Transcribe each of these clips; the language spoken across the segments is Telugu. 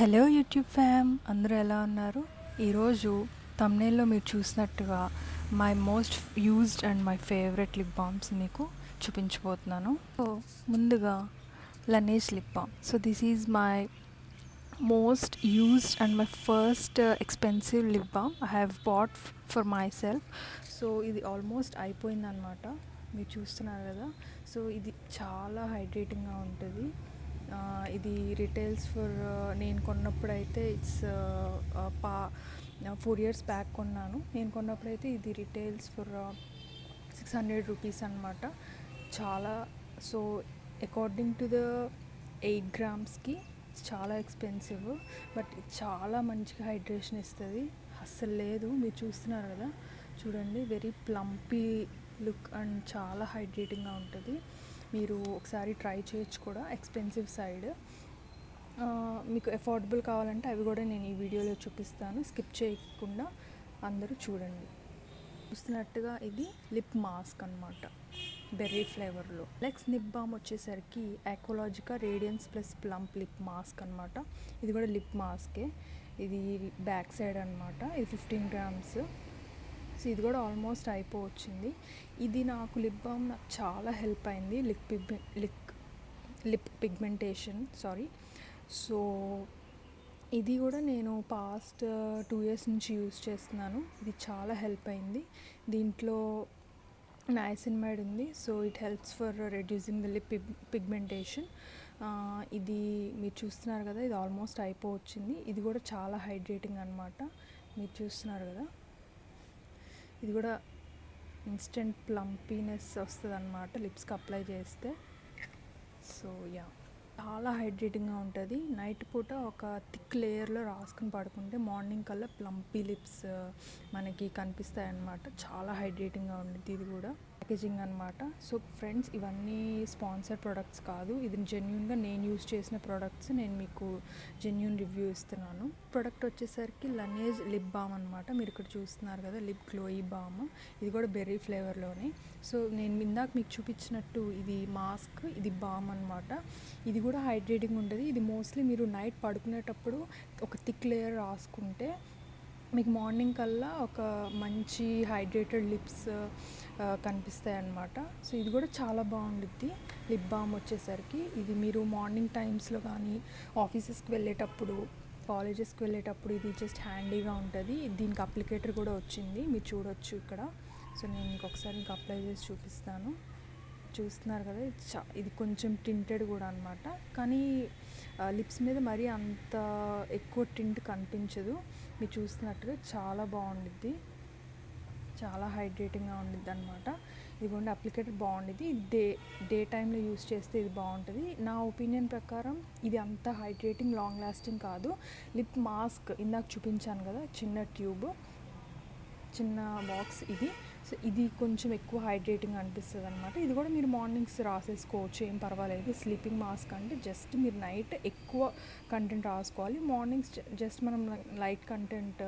హలో యూట్యూబ్ ఫ్యామ్, అందరూ ఎలా ఉన్నారు? ఈరోజు తమ్నేల్లో మీరు చూసినట్టుగా my most used and my favourite lip balms మీకు చూపించబోతున్నాను. సో ముందుగా Laneige lip balm. So this is my most used and my first expensive lip balm I have bought for myself. So ఇది ఆల్మోస్ట్ అయిపోయిందనమాట, మీరు చూస్తున్నారు కదా. సో ఇది చాలా హైడ్రేటింగ్గా ఉంటుంది. ఇది రిటైల్స్ ఫర్ నేను కొన్నప్పుడు అయితే ఇట్స్ 4 years బ్యాక్ కొన్నాను. నేను కొన్నప్పుడు అయితే ఇది రిటైల్స్ ఫర్ 600 రూపీస్ అనమాట. చాలా so according to the 8 grams చాలా ఎక్స్పెన్సివ్, బట్ చాలా మంచిగా హైడ్రేషన్ ఇస్తుంది. అస్సలు లేదు, మీరు చూస్తున్నారు కదా, చూడండి, వెరీ ప్లంపీ లుక్ అండ్ చాలా హైడ్రేటింగ్గా ఉంటుంది. మీరు ఒకసారి ట్రై చేయొచ్చు కూడా. ఎక్స్పెన్సివ్ సైడ్, మీకు అఫోర్డబుల్ కావాలంటే అవి కూడా నేను ఈ వీడియోలో చూపిస్తాను. స్కిప్ చేయకుండా అందరూ చూడండి. చూస్తున్నట్టుగా ఇది లిప్ మాస్క్ అనమాట, బెర్రీ ఫ్లేవర్లో. నెక్స్ట్ లిప్ బామ్ వచ్చేసరికి Aqualogica radiance plus plump lip mask అనమాట. ఇది కూడా లిప్ మాస్కే. ఇది బ్యాక్ సైడ్ అనమాట. ఇది 15 grams. సో ఇది కూడా ఆల్మోస్ట్ అయిపోవచ్చింది. ఇది నాకు లిప్ బామ్ నాకు చాలా హెల్ప్ అయింది, లిప్ పిగ్మెంటేషన్. సో ఇది కూడా నేను పాస్ట్ 2 years నుంచి యూజ్ చేస్తున్నాను. ఇది చాలా హెల్ప్ అయింది. దీంట్లో నయాసినమైడ్ ఉంది. So it helps for reducing the lip pigmentation. ఇది మీరు చూస్తున్నారు కదా, ఇది ఆల్మోస్ట్ అయిపోవచ్చింది. ఇది కూడా చాలా హైడ్రేటింగ్ అనమాట, మీరు చూస్తున్నారు కదా. ఇది కూడా ఇన్స్టెంట్ ప్లంపీనెస్ వస్తుంది అనమాట లిప్స్కి అప్లై చేస్తే. సో చాలా హైడ్రేటింగ్గా ఉంటుంది. నైట్ పూట ఒక థిక్ లేయర్లో రాసుకుని పడుకుంటే మార్నింగ్ కల్లా ప్లంపీ లిప్స్ మనకి కనిపిస్తాయి అన్నమాట. చాలా హైడ్రేటింగ్గా ఉంటుంది. ఇది కూడా ప్యాకేజింగ్ అనమాట. సో ఫ్రెండ్స్, ఇవన్నీ స్పాన్సర్ ప్రొడక్ట్స్ కాదు, ఇది జెన్యూన్గా నేను యూజ్ చేసిన ప్రొడక్ట్స్. నేను మీకు జెన్యూన్ రివ్యూ ఇస్తున్నాను. ప్రొడక్ట్ వచ్చేసరికి లనేజ్ లిప్ బామ్ అనమాట. మీరు ఇక్కడ చూస్తున్నారు కదా, లిప్ గ్లోయి బామ్. ఇది కూడా బెర్రీ ఫ్లేవర్లోనే. సో నేను ఇందాక మీకు చూపించినట్టు ఇది మాస్క్, ఇది బామ్ అనమాట. ఇది కూడా హైడ్రేటింగ్ ఉంటుంది. ఇది మోస్ట్లీ మీరు నైట్ పడుకునేటప్పుడు ఒక థిక్ లేయర్ రాసుకుంటే మీకు మార్నింగ్ కల్లా ఒక మంచి హైడ్రేటెడ్ లిప్స్ కనిపిస్తాయి అన్నమాట. సో ఇది కూడా చాలా బాగుంటుంది లిప్ బామ్ వచ్చేసరికి. ఇది మీరు మార్నింగ్ టైమ్స్లో కానీ ఆఫీసెస్కి వెళ్ళేటప్పుడు, కాలేజెస్కి వెళ్ళేటప్పుడు ఇది జస్ట్ హ్యాండీగా ఉంటుంది. దీనికి అప్లికేటర్ కూడా వచ్చింది, మీరు చూడొచ్చు ఇక్కడ. సో నేను ఇంకొకసారి ఇంకా అప్లై చేసి చూపిస్తాను. చూస్తున్నారు కదా, ఇది కొంచెం టింటెడ్ కూడా అనమాట. కానీ లిప్స్ మీద మరీ అంత ఎక్కువ టింట్ కనిపించదు. మీరు చూస్తున్నట్టుగా చాలా బాగుండిద్ది, చాలా హైడ్రేటింగ్గా ఉండిద్ది అనమాట. ఇదిగోండి, అప్లికేటర్ బాగుండిద్ది. డే టైంలో యూస్ చేస్తే ఇది బాగుంటుంది. నా ఒపీనియన్ ప్రకారం ఇది అంత హైడ్రేటింగ్, లాంగ్ లాస్టింగ్ కాదు. లిప్ మాస్క్ ఇందాక చూపించాను కదా, చిన్న బాక్స్ ఇది. సో ఇది కొంచెం ఎక్కువ హైడ్రేటింగ్ అనిపిస్తుంది అనమాట. ఇది కూడా మీరు మార్నింగ్స్ రాసేసుకోవచ్చు, ఏం పర్వాలేదు. స్లీపింగ్ మాస్క్ అంటే జస్ట్ మీరు నైట్ ఎక్కువ కంటెంట్ రాసుకోవాలి, మార్నింగ్స్ జస్ట్ మనం లైట్ కంటెంట్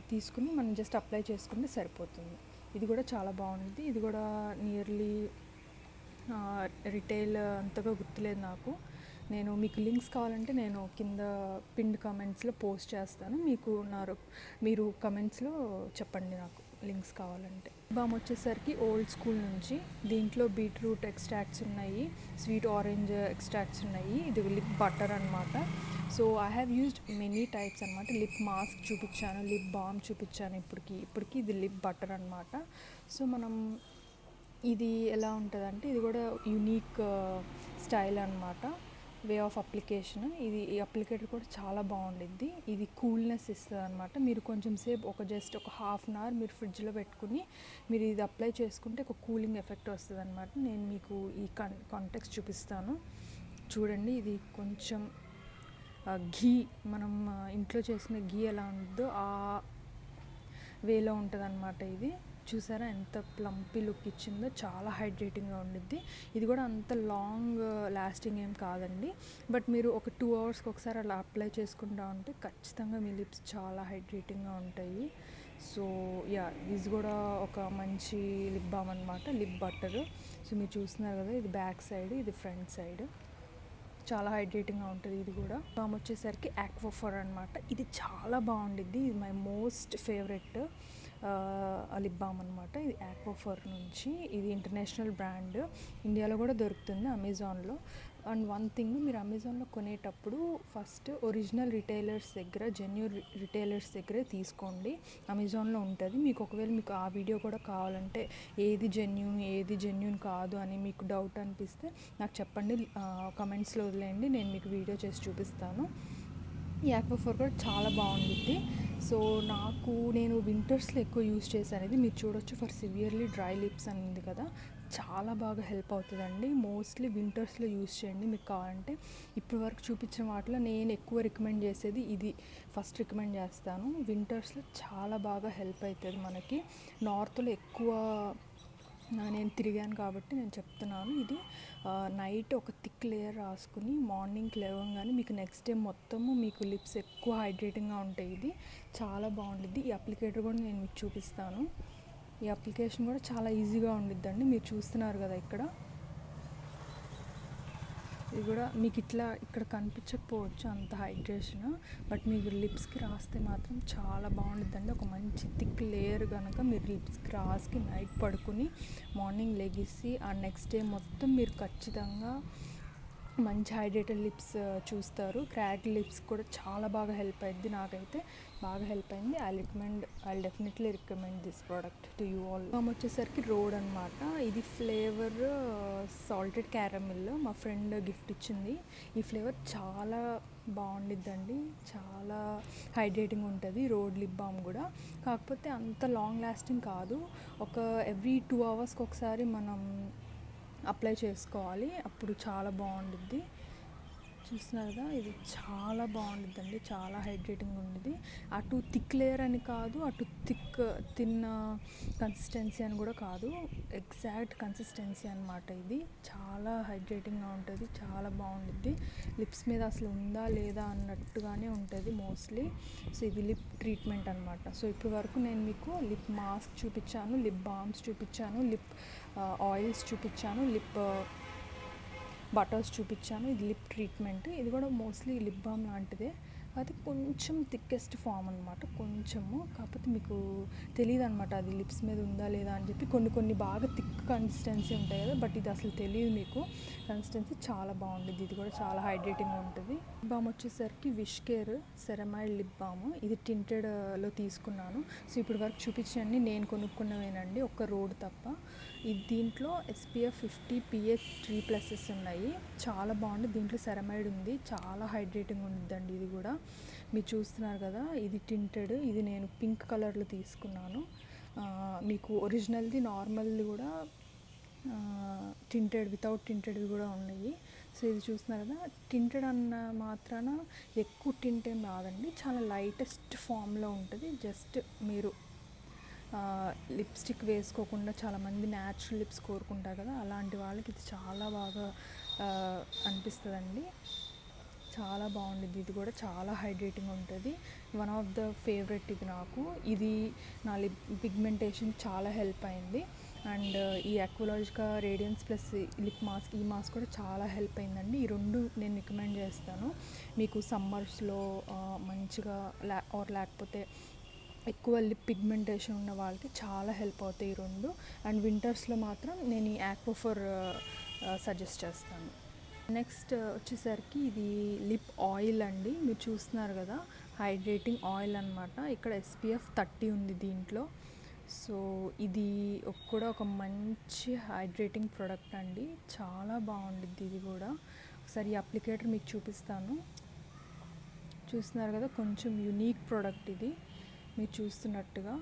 తీసుకుని మనం జస్ట్ అప్లై చేసుకుంటే సరిపోతుంది. ఇది కూడా చాలా బాగుంది. ఇది కూడా నియర్లీ రిటైల్ అంతగా గుర్తులేదు నాకు. నేను మీకు లింక్స్ కావాలంటే నేను కింద పిన్డ్ కమెంట్స్లో పోస్ట్ చేస్తాను. మీరు కమెంట్స్లో చెప్పండి నాకు లింక్స్ కావాలంటే. బామ్ వచ్చేసరికి ఓల్డ్ స్కూల్ నుంచి. దీంట్లో బీట్రూట్ ఎక్స్ట్రాక్ట్స్ ఉన్నాయి, స్వీట్ ఆరెంజ్ ఎక్స్ట్రాక్ట్స్ ఉన్నాయి. ఇది లిప్ బటర్ అనమాట. So I have used many types అనమాట. లిప్ మాస్క్ చూపించాను, లిప్ బామ్ చూపించాను. ఇప్పటికి ఇది లిప్ బటర్ అనమాట. సో మనం ఇది ఎలా ఉంటుందంటే, ఇది కూడా యునీక్ స్టైల్ అనమాట, వే ఆఫ్ అప్లికేషన్. ఈ అప్లికేటర్ కూడా చాలా బాగుండిద్ది. ఇది కూల్నెస్ ఇస్తుంది అనమాట. మీరు కొంచెం సేపు జస్ట్ ఒక 1/2 hour మీరు ఫ్రిడ్జ్లో పెట్టుకుని మీరు ఇది అప్లై చేసుకుంటే ఒక కూలింగ్ ఎఫెక్ట్ వస్తుంది అనమాట. నేను మీకు ఈ కాంటెక్స్ట్ చూపిస్తాను, చూడండి. ఇది కొంచెం ఘీ, మనం ఇంట్లో చేసిన ఘీ ఎలా ఉంటుందో ఆ వేలో ఉంటుంది అనమాట. ఇది చూసారా ఎంత ప్లంపీ లుక్ ఇచ్చిందో, చాలా హైడ్రేటింగ్గా ఉండిద్ది. ఇది కూడా అంత లాంగ్ లాస్టింగ్ ఏం కాదండి, బట్ మీరు ఒక 2 hours ఒకసారి అలా అప్లై చేసుకుంటా ఉంటే ఖచ్చితంగా మీ లిప్స్ చాలా హైడ్రేటింగ్గా ఉంటాయి. సో ఇది కూడా ఒక మంచి లిప్ బామ్ అనమాట, లిప్ బటర్. సో మీరు చూస్తున్నారు కదా, ఇది బ్యాక్ సైడ్, ఇది ఫ్రంట్ సైడ్. చాలా హైడ్రేటింగ్గా ఉంటుంది ఇది కూడా. బామ్ వచ్చేసరికి ఆక్వాఫర్ అనమాట. ఇది చాలా బాగుండిద్ది. ఇది my most favourite lip balm అనమాట. ఇది ఆక్వాఫర్ నుంచి. ఇది ఇంటర్నేషనల్ బ్రాండ్, ఇండియాలో కూడా దొరుకుతుంది అమెజాన్లో. అండ్ వన్ థింగ్, మీరు అమెజాన్లో కొనేటప్పుడు ఫస్ట్ ఒరిజినల్ రిటైలర్స్ దగ్గర, జెన్యూన్ రిటైలర్స్ దగ్గరే తీసుకోండి. అమెజాన్లో ఉంటుంది. మీకు ఒకవేళ మీకు ఆ వీడియో కూడా కావాలంటే ఏది జెన్యూన్ కాదు అని మీకు డౌట్ అనిపిస్తే నాకు చెప్పండి, కమెంట్స్లో వదిలేయండి, నేను మీకు వీడియో చేసి చూపిస్తాను. ఈ ఆక్వాఫర్ కూడా చాలా బాగుండిద్ది. సో నేను వింటర్స్లో ఎక్కువ యూజ్ చేశాను. ఇది మీరు చూడొచ్చు, ఫర్ సివియర్లీ డ్రై లిప్స్ అని ఉంది కదా, చాలా బాగా హెల్ప్ అవుతుందండి. మోస్ట్లీ వింటర్స్లో యూజ్ చేయండి మీకు కావాలంటే. ఇప్పటి వరకు చూపించిన వాటిలో నేను ఎక్కువ రికమెండ్ చేసేది ఇది ఫస్ట్ రికమెండ్ చేస్తాను. వింటర్స్లో చాలా బాగా హెల్ప్ అవుతుంది మనకి. నార్త్లో ఎక్కువ నేను తిరిగాను కాబట్టి నేను చెప్తున్నాను. ఇది నైట్ ఒక థిక్ లేయర్ రాసుకుని మార్నింగ్ లేవగానే మీకు నెక్స్ట్ డే మొత్తము మీకు లిప్స్ ఎక్కువ హైడ్రేటింగ్గా ఉంటాయి. ఇది చాలా బాగుండిద్ది. ఈ అప్లికేటర్ కూడా నేను మీకు చూపిస్తాను. ఈ అప్లికేషన్ కూడా చాలా ఈజీగా ఉండిద్దండి. మీరు చూస్తున్నారు కదా ఇక్కడ, ఇది కూడా మీకు ఇక్కడ కనిపించకపోవచ్చు అంత హైడ్రేషన్, బట్ మీరు లిప్స్కి రాస్తే మాత్రం చాలా బాగుండిద్దండి. ఒక మంచి థిక్ లేయర్ కనుక మీరు లిప్స్కి రాసుకి నైట్ పడుకుని మార్నింగ్ లెగిసి ఆ నెక్స్ట్ డే మొత్తం మీరు ఖచ్చితంగా మంచి హైడ్రేటెడ్ లిప్స్ చూస్తారు. క్రాక్ లిప్స్ కూడా చాలా బాగా హెల్ప్ అయింది. నాకైతే బాగా హెల్ప్ అయింది. I definitely recommend this product to you all. వచ్చేసరికి రోడ్ అనమాట. ఇది ఫ్లేవర్ సాల్టెడ్ క్యారమిల్. మా ఫ్రెండ్ గిఫ్ట్ ఇచ్చింది. ఈ ఫ్లేవర్ చాలా బాగుండిద్దండి, చాలా హైడ్రేటింగ్ ఉంటుంది రోడ్ లిప్ బామ్ కూడా. కాకపోతే అంత లాంగ్ లాస్టింగ్ కాదు. ఒక ఎవ్రీ 2 అవర్స్కి ఒకసారి మనం అప్లై చేసుకోవాలి, అప్పుడు చాలా బాగుండిద్ది. చూస్తున్నారు కదా, ఇది చాలా బాగుండిద్దండి, చాలా హైడ్రేటింగ్ ఉండేది. అటు థిక్ లేయర్ అని కాదు, అటు తిన్న కన్సిస్టెన్సీ అని కూడా కాదు, ఎగ్జాక్ట్ కన్సిస్టెన్సీ అనమాట. ఇది చాలా హైడ్రేటింగ్గా ఉంటుంది, చాలా బాగుండిద్ది. లిప్స్ మీద అసలు ఉందా లేదా అన్నట్టుగానే ఉంటుంది మోస్ట్లీ. సో ఇది లిప్ ట్రీట్మెంట్ అనమాట. సో ఇప్పటి వరకు నేను మీకు లిప్ మాస్క్ చూపించాను, లిప్ బామ్స్ చూపించాను, లిప్ ఆయిల్స్ చూపించాను, లిప్ బటర్స్ చూపించాను. ఇది లిప్ ట్రీట్మెంట్. ఇది కూడా మోస్ట్లీ లిప్ బామ్ లాంటిదే, అది కొంచెం థిక్కెస్ట్ ఫామ్ అనమాట, కొంచెము. కాకపోతే మీకు తెలియదు అనమాట అది లిప్స్ మీద ఉందా లేదా అని చెప్పి. కొన్ని బాగా థిక్ కన్సిస్టెన్సీ ఉంటాయి కదా, బట్ ఇది అసలు తెలియదు మీకు. కన్సిస్టెన్సీ చాలా బాగుంటుంది. ఇది కూడా చాలా హైడ్రేటింగ్గా ఉంటుంది. లిప్ బామ్ వచ్చేసరికి wish care ceramide lip balm. ఇది టింటెడ్లో తీసుకున్నాను. సో ఇప్పుడు వరకు చూపించండి నేను కొనుక్కున్నవేనండి, ఒక్క రోడ్ తప్ప. దీంట్లో SPF 50 PA 3+ ఉన్నాయి. చాలా బాగుంది. దీంట్లో సెరమైడ్ ఉంది, చాలా హైడ్రేటింగ్ ఉంటుందండి. ఇది కూడా మీరు చూస్తున్నారు కదా, ఇది టింటెడ్. ఇది నేను పింక్ కలర్లో తీసుకున్నాను. మీకు ఒరిజినల్ది నార్మల్ది కూడా టింటెడ్ వితౌట్ టింటెడ్వి కూడా ఉన్నాయి. సో ఇది చూస్తున్నారు కదా, టింటెడ్ అన్న మాత్రాన ఎక్కువ టింట్ ఏం రాదండి, చాలా లైటెస్ట్ ఫామ్లో ఉంటుంది. జస్ట్ మీరు లిప్స్టిక్ వేసుకోకుండా చాలామంది న్యాచురల్ లిప్స్ కోరుకుంటారు కదా, అలాంటి వాళ్ళకి ఇది చాలా బాగా అనిపిస్తుందండి. చాలా బాగుంటుంది. ఇది కూడా చాలా హైడ్రేటింగ్ ఉంటుంది. వన్ ఆఫ్ ద ఫేవరెట్ ఇది నాకు. ఇది నా లిప్ పిగ్మెంటేషన్ చాలా హెల్ప్ అయింది. అండ్ ఈ అక్వాలాజికా రేడియన్స్ ప్లస్ లిప్ మాస్క్, ఈ మాస్క్ కూడా చాలా హెల్ప్ అయిందండి. ఈ రెండు నేను రికమెండ్ చేస్తాను మీకు. సమ్మర్స్లో మంచిగా లేకపోతే ఎక్కువ లిప్ పిగ్మెంటేషన్ ఉన్న వాళ్ళకి చాలా హెల్ప్ అవుతాయి ఈ రెండు. అండ్ వింటర్స్లో మాత్రం నేను ఈ ఆక్వాఫర్ సజెస్ట్ చేస్తాను. నెక్స్ట్ వచ్చేసరికి ఇది లిప్ ఆయిల్ అండి. మీరు చూస్తున్నారు కదా, హైడ్రేటింగ్ ఆయిల్ అనమాట. ఇక్కడ SPF 30 ఉంది దీంట్లో. సో ఇది కూడా ఒక మంచి హైడ్రేటింగ్ ప్రోడక్ట్ అండి, చాలా బాగుండిద్ది. ఇది కూడా ఒకసారి ఈ అప్లికేటర్ మీకు చూపిస్తాను. చూస్తున్నారు కదా, కొంచెం యూనిక్ ప్రోడక్ట్ ఇది. మీరు చూస్తున్నట్టుగా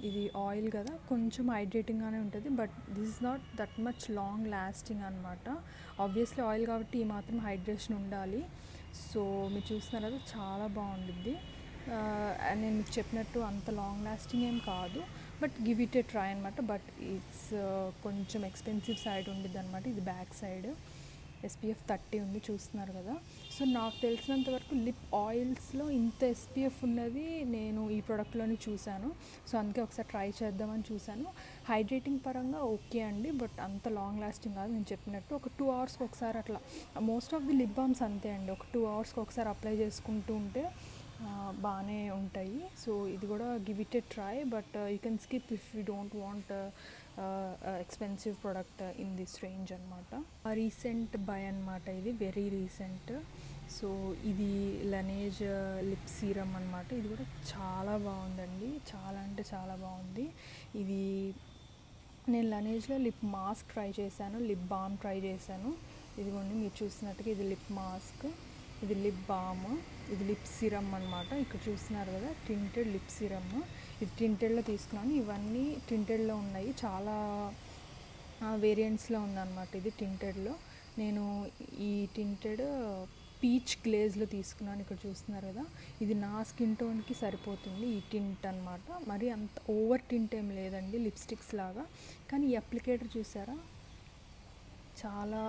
ఇది ఆయిల్ కదా, కొంచెం హైడ్రేటింగ్గానే ఉంటుంది, but this is not that much long lasting అనమాట. ఆబ్వియస్లీ ఆయిల్ కాబట్టి ఈ మాత్రం హైడ్రేషన్ ఉండాలి. సో మీరు చూస్తున్నారు కదా, చాలా బాగుంటుంది. నేను మీకు చెప్పినట్టు అంత లాంగ్ లాస్టింగ్ ఏం కాదు, but give it A try అనమాట. బట్ ఇట్స్ కొంచెం ఎక్స్పెన్సివ్ సైడ్ ఉండిద్ది అనమాట. ఇది బ్యాక్ సైడ్. SPF 30 ఉంది, చూస్తున్నారు కదా. సో నాకు తెలిసినంత వరకు లిప్ ఆయిల్స్లో ఇంత SPF ఉన్నది నేను ఈ ప్రోడక్ట్లోనే చూశాను. సో అందుకే ఒకసారి ట్రై చేద్దామని చూశాను. హైడ్రేటింగ్ పరంగా ఓకే అండి, బట్ అంత లాంగ్ లాస్టింగ్ కాదు. నేను చెప్పినట్టు ఒక 2 అవర్స్కి ఒకసారి అట్లా, most of the lip balms అంతే అండి, ఒక 2 అవర్స్కి ఒకసారి అప్లై చేసుకుంటూ ఉంటే బాగానే ఉంటాయి. సో ఇది కూడా give it A try, but you can skip if you don't want expensive product in this range అనమాట. రీసెంట్ బై అనమాట, ఇది వెరీ రీసెంట్. సో ఇది లనేజ్ లిప్ సీరం అనమాట. ఇది కూడా చాలా బాగుందండి, చాలా అంటే చాలా బాగుంది. ఇది నేను లనేజ్లో లిప్ మాస్క్ ట్రై చేశాను, లిప్ బామ్ ట్రై చేశాను. ఇదిగోండి మీరు చూసినట్టుగా ఇది లిప్ మాస్క్, ఇది లిప్ బామ్, ఇది లిప్ సిరమ్ అనమాట. ఇక్కడ చూస్తున్నారు కదా టింటెడ్ లిప్ సిరమ్, ఇది టింటెడ్లో తీసుకున్నాను. ఇవన్నీ టింటెడ్లో ఉన్నాయి, చాలా వేరియంట్స్లో ఉందన్నమాట. ఇది టింటెడ్లో నేను ఈ టింటెడ్ పీచ్ గ్లేజ్లో తీసుకున్నాను. ఇక్కడ చూస్తున్నారు కదా, ఇది నా స్కిన్ టోన్కి సరిపోతుంది ఈ టింట్ అనమాట. మరి అంత ఓవర్ టింట్ ఏం లేదండి లిప్స్టిక్స్ లాగా. కానీ ఈ అప్లికేటర్ చూసారా, చాలా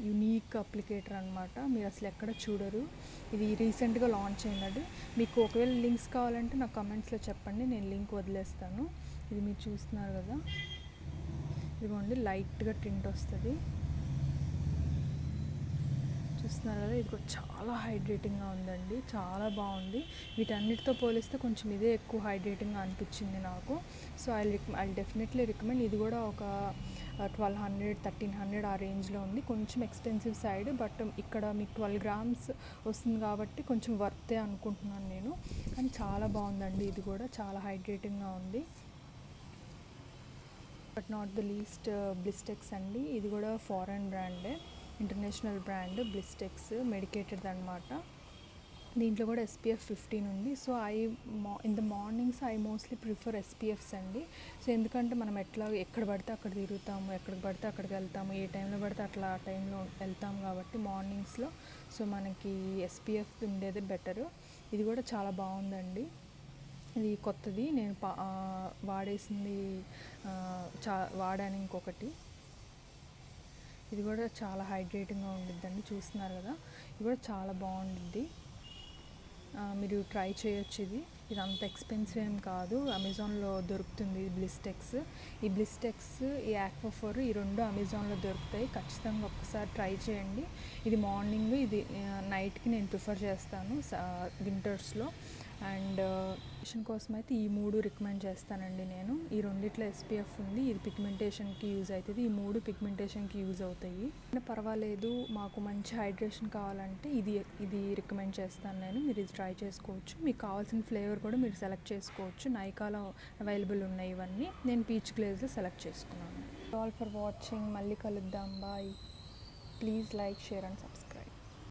యునీక్ అప్లికేటర్ అనమాట, మీరు అసలు ఎక్కడ చూడరు. ఇది రీసెంట్గా లాంచ్ అయినది. మీకు ఒకవేళ లింక్స్ కావాలంటే నాకు కమెంట్స్లో చెప్పండి, నేను లింక్ వదిలేస్తాను. ఇది మీరు చూస్తున్నారు కదా, ఇదిగోండి లైట్గా టింట్ వస్తుంది, చూస్తున్నారు కదా. ఇది కూడా చాలా హైడ్రేటింగ్గా ఉందండి, చాలా బాగుంది. వీటన్నిటితో పోలిస్తే కొంచెం ఇదే ఎక్కువ హైడ్రేటింగ్గా అనిపించింది నాకు. So I definitely recommend. ఇది కూడా ఒక 1200 1300 ఆ రేంజ్లో ఉంది, కొంచెం ఎక్స్పెన్సివ్ సైడ్. బట్ ఇక్కడ మీకు 12 గ్రామ్స్ వస్తుంది కాబట్టి కొంచెం వర్తే అనుకుంటున్నాను నేను. కానీ చాలా బాగుందండి, ఇది కూడా చాలా హైడ్రేటింగ్గా ఉంది. బట్ నాట్ ద లీస్ట్ బ్లిస్టెక్స్ అండి, ఇది కూడా ఫారెన్ బ్రాండే, ఇంటర్నేషనల్ బ్రాండ్ బ్లిస్టెక్స్, మెడికేటెడ్ అనమాట. దీంట్లో కూడా SPF 15 ఉంది. So in the mornings I mostly prefer SPFs అండి. సో ఎందుకంటే మనం ఎక్కడ పడితే అక్కడ తిరుగుతాము, ఎక్కడికి పడితే అక్కడికి వెళ్తాము, ఏ టైంలో పడితే అట్లా ఆ టైంలో వెళ్తాం కాబట్టి మార్నింగ్స్లో సో మనకి SPF ఉండేది బెటరు. ఇది కూడా చాలా బాగుందండి, ఇది కొత్తది, నేను వాడేసింది, వాడాను ఇంకొకటి. ఇది కూడా చాలా హైడ్రేటింగ్గా ఉండిద్దండి, చూస్తున్నారు కదా. ఇది కూడా చాలా బాగుండిద్ది, మీరు ట్రై చేయొచ్చు. ఇది అంత ఎక్స్పెన్సివ్ ఏం కాదు, అమెజాన్లో దొరుకుతుంది బ్లిస్టెక్స్. ఈ బ్లిస్టెక్స్, ఈ ఆక్వాఫోర్, ఈ రెండు అమెజాన్లో దొరుకుతాయి, ఖచ్చితంగా ఒక్కసారి ట్రై చేయండి. ఇది మార్నింగ్, ఇది నైట్కి నేను ప్రిఫర్ చేస్తాను వింటర్స్లో. అండ్ పిగ్మెంటేషన్ కోసం అయితే ఈ 3 రికమెండ్ చేస్తానండి నేను. ఈ రెండిట్లో SPF ఉంది, ఇది పిగ్మెంటేషన్కి యూజ్ అవుతుంది, ఈ 3 పిగ్మెంటేషన్కి యూజ్ అవుతాయి. పర్వాలేదు, మాకు మంచి హైడ్రేషన్ కావాలంటే ఇది రికమెండ్ చేస్తాను నేను, మీరు ఇది ట్రై చేసుకోవచ్చు. మీకు కావాల్సిన ఫ్లేవర్ కూడా మీరు సెలెక్ట్ చేసుకోవచ్చు, నైకాలో అవైలబుల్ ఉన్నాయి ఇవన్నీ. నేను పీచ్ గ్లేజ్లో సెలెక్ట్ చేసుకున్నాను. ఆల్ ఫర్ వాచింగ్, మళ్ళీ కలుద్దాం, bye. Please like, share and subscribe.